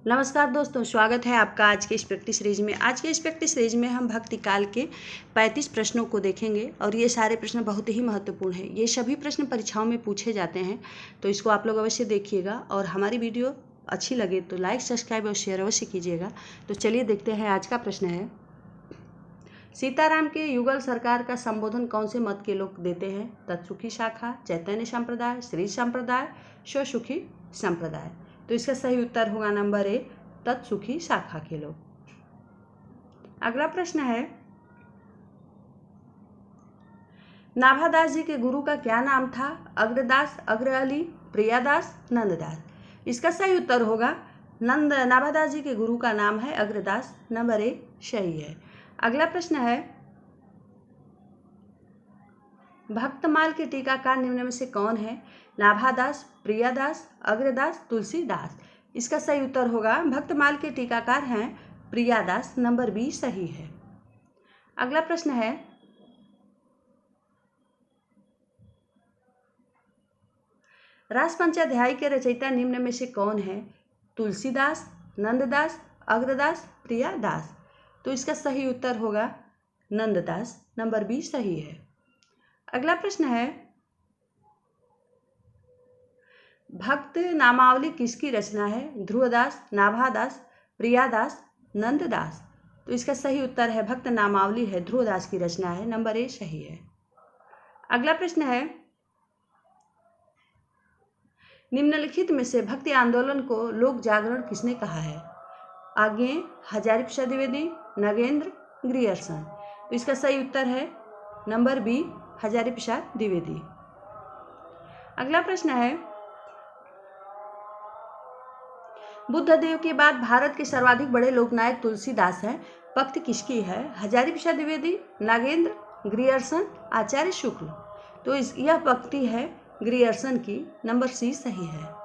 नमस्कार दोस्तों, स्वागत है आपका आज के इस प्रैक्टिस सीरीज में। आज के इस प्रैक्टिस सीरीज में हम भक्ति काल के 35 प्रश्नों को देखेंगे और ये सारे प्रश्न बहुत ही महत्वपूर्ण हैं। ये सभी प्रश्न परीक्षाओं में पूछे जाते हैं, तो इसको आप लोग अवश्य देखिएगा और हमारी वीडियो अच्छी लगे तो लाइक, सब्सक्राइब और शेयर अवश्य कीजिएगा। तो चलिए देखते हैं। आज का प्रश्न है, सीताराम के युगल सरकार का संबोधन कौन से मत के लोग देते हैं? तत्सुखी शाखा, चैतन्य संप्रदाय, श्री संप्रदाय, स्वसुखी संप्रदाय। तो इसका सही उत्तर होगा नंबर ए, तत्सुखी शाखा के लोग। अगला प्रश्न है, नाभादास जी के गुरु का क्या नाम था? अग्रदास, अग्र अली, प्रियादास, नंददास। इसका सही उत्तर होगा नाभादास जी के गुरु का नाम है अग्रदास। नंबर ए सही है। अगला प्रश्न है, भक्तमाल के टीकाकार निम्न में से कौन है? नाभादास, प्रियादास, अग्रदास, तुलसीदास। इसका सही उत्तर होगा भक्तमाल के टीकाकार हैं प्रियादास। नंबर बी सही है। अगला प्रश्न है, रास पंचाध्यायी के रचयिता निम्न में से कौन है? तुलसीदास, नंददास, अग्रदास, प्रियादास। तो इसका सही उत्तर होगा नंददास। नंबर बी सही है। अगला प्रश्न है, भक्त नामावली किसकी रचना है? ध्रुवदास, नाभादास, प्रियादास, नंददास। तो इसका सही उत्तर है भक्त नामावली है, ध्रुवदास की रचना है। नंबर ए सही है। अगला प्रश्न है, निम्नलिखित में से भक्ति आंदोलन को लोक जागरण किसने कहा है? आज्ञेय, हजारी प्रसाद द्विवेदी, नगेंद्र, ग्रियर्सन। तो इसका सही उत्तर है नंबर बी, हजारी प्रसाद द्विवेदी। अगला प्रश्न है, बुद्ध देव के बाद भारत के सर्वाधिक बड़े लोकनायक तुलसीदास हैं। पंक्ति किसकी है? हजारी प्रसाद द्विवेदी, नागेंद्र, ग्रियर्सन, आचार्य शुक्ल। तो यह पंक्ति है ग्रियर्सन की। नंबर सी सही है।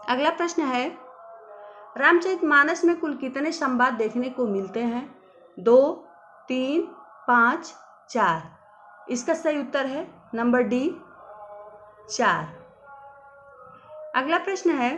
अगला प्रश्न है, रामचरितमानस में कुल कितने संवाद देखने को मिलते हैं? 2, 3, 5, 4। इसका सही उत्तर है नंबर डी 4। अगला प्रश्न है,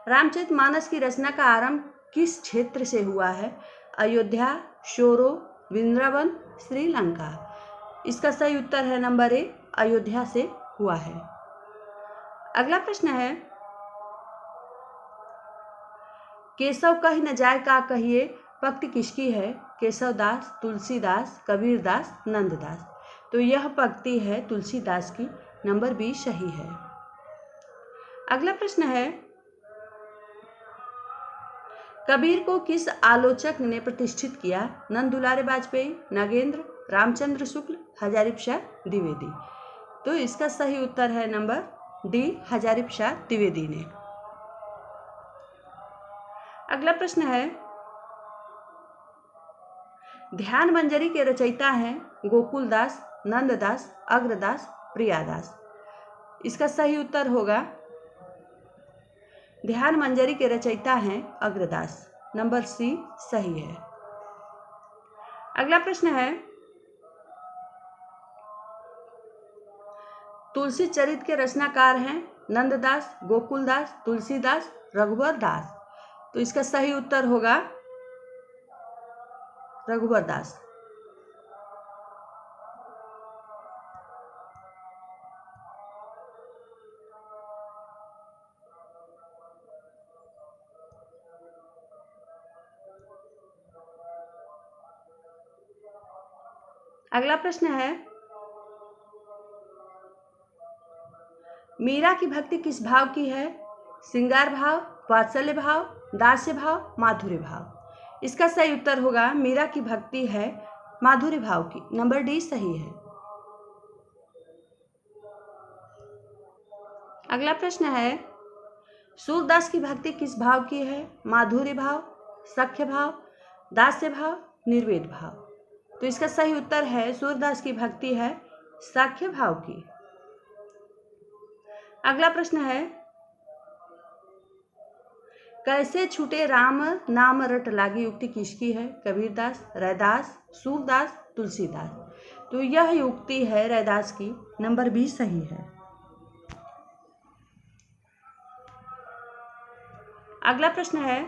रामचरितमानस की रचना का आरंभ किस क्षेत्र से हुआ है? अयोध्या, शोरो, वृंदावन, श्रीलंका। इसका सही उत्तर है नंबर ए, अयोध्या से हुआ है। अगला प्रश्न है, केशव कही न जाय का कहिए पंक्ति किसकी है? केशवदास, तुलसीदास, कबीरदास, नंददास। तो यह पंक्ति है तुलसीदास की। नंबर बी सही है। अगला प्रश्न है, कबीर को किस आलोचक ने प्रतिष्ठित किया? नंद दुलारे वाजपेयी, नगेंद्र, रामचंद्र शुक्ल, हजारी प्रसाद द्विवेदी। तो इसका सही उत्तर है नंबर डी, हजारी प्रसाद द्विवेदी ने। अगला प्रश्न है, ध्यान मंजरी के रचयिता हैं गोकुलदास, नंददास, अग्रदास, प्रियादास। इसका सही उत्तर होगा ध्यान मंजरी के रचयिता हैं अग्रदास। नंबर सी सही है। अगला प्रश्न है, तुलसी चरित के रचनाकार हैं नंददास, गोकुलदास, तुलसीदास, रघुवर दास। तो इसका सही उत्तर होगा रघुवर दास। अगला प्रश्न है, मीरा की भक्ति किस भाव की है? श्रृंगार भाव, वात्सल्य भाव, दास्य भाव, माधुर्य भाव। इसका सही उत्तर होगा मीरा की भक्ति है माधुर्य भाव की। नंबर डी सही है। अगला प्रश्न है, सूरदास की भक्ति किस भाव की है? माधुर्य भाव, सख्य भाव, दास्य भाव, निर्वेद भाव। तो इसका सही उत्तर है सूरदास की भक्ति है सख्य भाव की। अगला प्रश्न है, कैसे छूटे राम नाम रट लागी उक्ति किसकी है? कबीरदास, रैदास, सूरदास, तुलसीदास। तो यह उक्ति है रैदास की। नंबर 20 सही है। अगला प्रश्न है,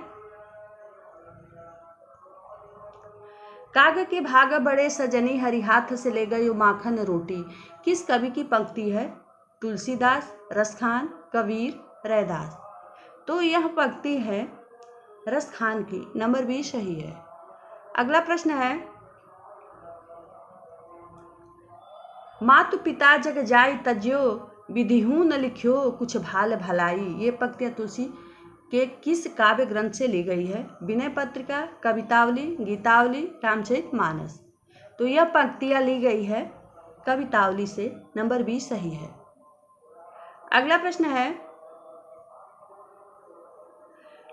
काग के भाग बड़े सजनी हरि हाथ से ले गए माखन रोटी, किस कवि की पंक्ति है? तुलसीदास, रसखान, कबीर, रैदास। तो यह पंक्ति है रसखान की। नंबर 20 सही है। अगला प्रश्न है, मातु पिता जग जाय तज्यो विधिहू न लिख्यो कुछ भाल भलाई। ये पंक्तियां तुलसी के किस काव्य ग्रंथ से ली गई है? विनय पत्रिका, कवितावली, गीतावली, रामचरितमानस। तो यह पंक्तियां ली गई है कवितावली से। नंबर 20 सही है। अगला प्रश्न है,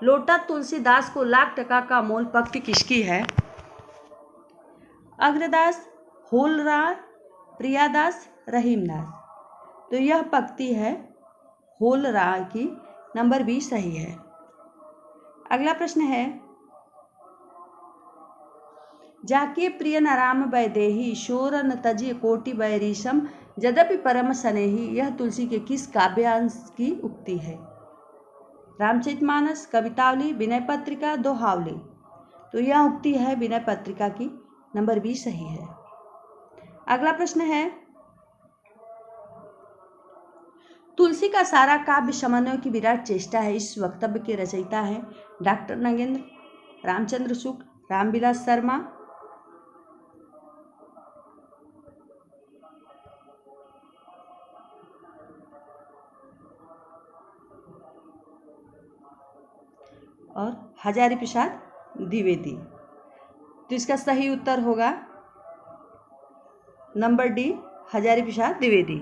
लोटा तुलसीदास को लाख टका का मोल पंक्ति किसकी है? अग्रदास, होलरार, प्रियादास, रहीमदास। तो यह पंक्ति है होलरार की। नंबर 20 सही है। अगला प्रश्न है, जाके प्रिय न राम वैदेही शोर न तजी कोटि बैरीशम यद्यपि परम स्नेही। यह तुलसी के किस काव्यांश की उक्ति है? रामचरितमानस, कवितावली, विनय पत्रिका, दोहावली। तो यह उक्ति है विनय पत्रिका की। नंबर 20 सही है। अगला प्रश्न है, तुलसी का सारा काव्य समन्वय की विराट चेष्टा है, इस वक्तव्य के रचयिता है डॉक्टर नगेंद्र, रामचंद्र शुक्ल, रामविलास शर्मा। और हजारी प्रसाद द्विवेदी। तो इसका सही उत्तर होगा नंबर डी, हजारी प्रसाद द्विवेदी।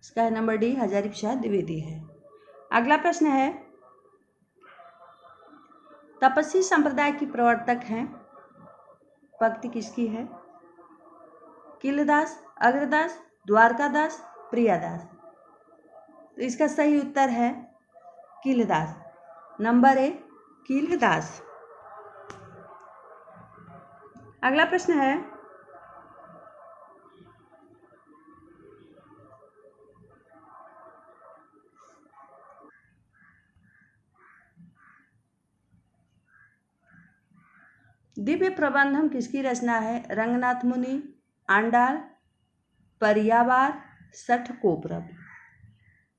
इसका नंबर डी, हजारी प्रसाद द्विवेदी है। अगला प्रश्न है, तपस्वी संप्रदाय की प्रवर्तक हैं, पंक्ति किसकी है? किलदास, अग्रदास, द्वारकादास, प्रियादास। तो इसका सही उत्तर है किलदास। Number A, किलदास। अगला प्रश्न है, दिव्य प्रबंधम किसकी रचना है? रंगनाथ मुनि, आंडाल, परियावार, सठकोपरब।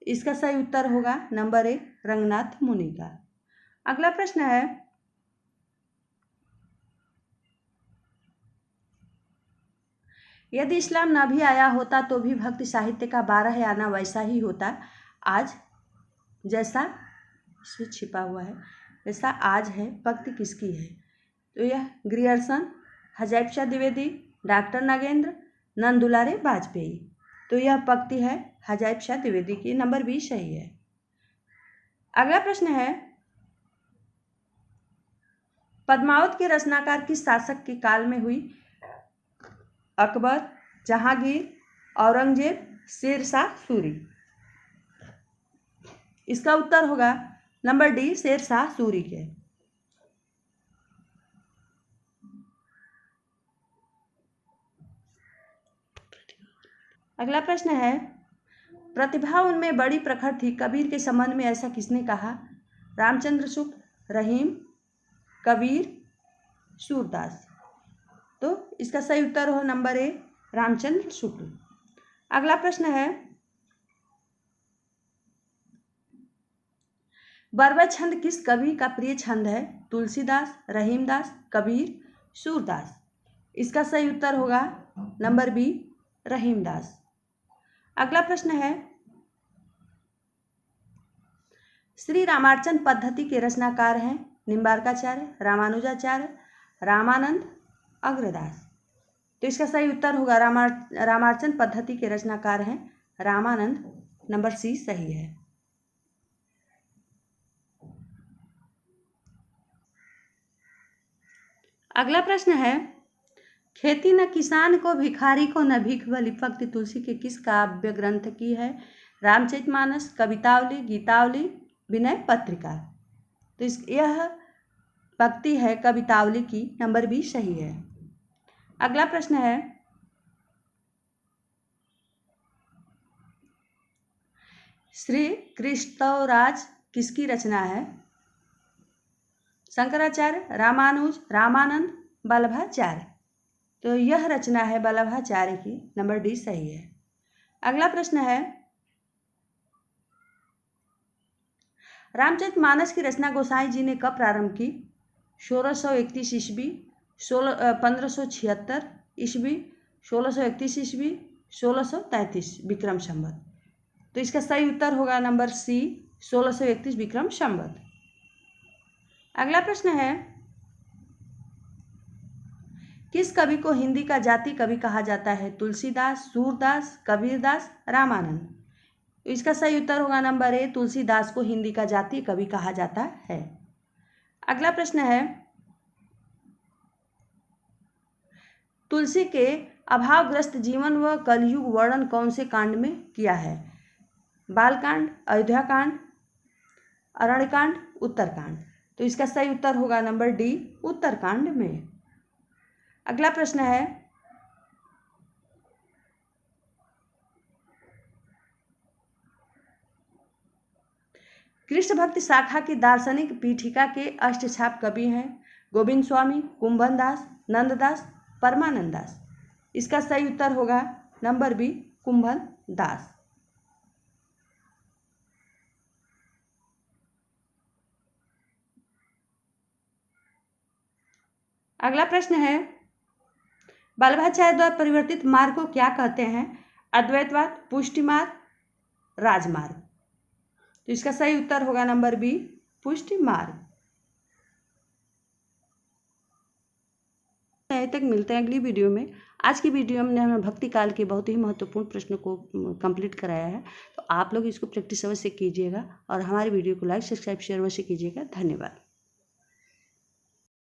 इसका सही उत्तर होगा नंबर ए, रंगनाथ मुनि का। अगला प्रश्न है, यदि इस्लाम न भी आया होता तो भी भक्ति साहित्य का 12 आना वैसा ही होता आज जैसा इसमें छिपा हुआ है, जैसा आज है। पंक्ति किसकी है? तो यह ग्रियर्सन, हजारी प्रसाद द्विवेदी, डॉक्टर नगेंद्र, नंदुलारे वाजपेयी। तो यह पंक्ति है हजारी प्रसाद द्विवेदी की। नंबर 20 सही है। अगला प्रश्न है, पद्मावत के रचनाकार किस शासक के काल में हुई? अकबर, जहांगीर, औरंगजेब, शेरशाह सूरी। इसका उत्तर होगा नंबर डी, शेरशाह सूरी के। अगला प्रश्न है, प्रतिभा उनमें बड़ी प्रखर थी, कबीर के संबंध में ऐसा किसने कहा? रामचंद्र शुक्ल, रहीम, कबीर, सूरदास। तो इसका सही उत्तर हो नंबर ए, रामचंद्र शुक्ल। अगला प्रश्न है, बरवा छंद किस कवि का प्रिय छंद है? तुलसीदास, रहीमदास, कबीर, सूरदास। इसका सही उत्तर होगा नंबर बी, रहीमदास। अगला प्रश्न है, श्री रामार्चन पद्धति के रचनाकार हैं निम्बार्काचार्य, रामानुजाचार्य, रामानंद, अग्रदास। तो इसका सही उत्तर होगा रामार्चन पद्धति के रचनाकार हैं रामानंद। नंबर सी सही है। अगला प्रश्न है, खेती न किसान को भिखारी को न भीख बलि पंक्ति तुलसी के किस काव्य ग्रंथ की है? रामचरितमानस, कवितावली, गीतावली, विनय पत्रिका। तो यह पंक्ति है कवितावली की, नंबर बी सही है। अगला प्रश्न है, श्री कृष्णराज किसकी रचना है? शंकराचार्य, रामानुज, रामानंद, वल्लभाचार्य। तो यह रचना है वल्लभाचार्य की, नंबर डी सही है। अगला प्रश्न है, रामचरितमानस की रचना गोसाई जी ने कब प्रारंभ की? 1631 ईस्वी, 1576 ईस्वी, 1631 ईस्वी, 1633 विक्रम संवत। तो इसका सही उत्तर होगा नंबर सी, 1631 विक्रम संवत। अगला प्रश्न है, किस कवि को हिंदी का जाति कवि कहा जाता है? तुलसीदास, सूरदास, कबीरदास, रामानंद। तो इसका सही उत्तर होगा नंबर ए, तुलसीदास को हिंदी का जाति कवि कहा जाता है। अगला प्रश्न है, तुलसी के अभावग्रस्त जीवन व कलयुग वर्णन कौन से कांड में किया है? बालकांड, अयोध्याकांड, अरण्यकांड, उत्तरकांड। तो इसका सही उत्तर होगा नंबर डी, उत्तरकांड में। अगला प्रश्न है, कृष्ण भक्ति शाखा की दार्शनिक पीठिका के अष्टछाप कवि हैं? गोविंद स्वामी, कुंभन दास, नंददास, परमानंद दास। इसका सही उत्तर होगा नंबर बी, कुंभन दास। अगला प्रश्न है, वल्लभाचार्य द्वारा परिवर्तित मार्ग को क्या कहते हैं? अद्वैतवाद, पुष्टि मार्ग, राजमार्ग। तो इसका सही उत्तर होगा नंबर बी, पुष्टि मार्ग। तक मिलते हैं अगली वीडियो में। आज की वीडियो में हमने भक्ति काल के बहुत ही महत्वपूर्ण प्रश्नों को कंप्लीट कराया है। तो आप लोग इसको प्रैक्टिस अवश्य कीजिएगा और हमारे वीडियो को लाइक, सब्सक्राइब, शेयर अवश्य कीजिएगा। धन्यवाद।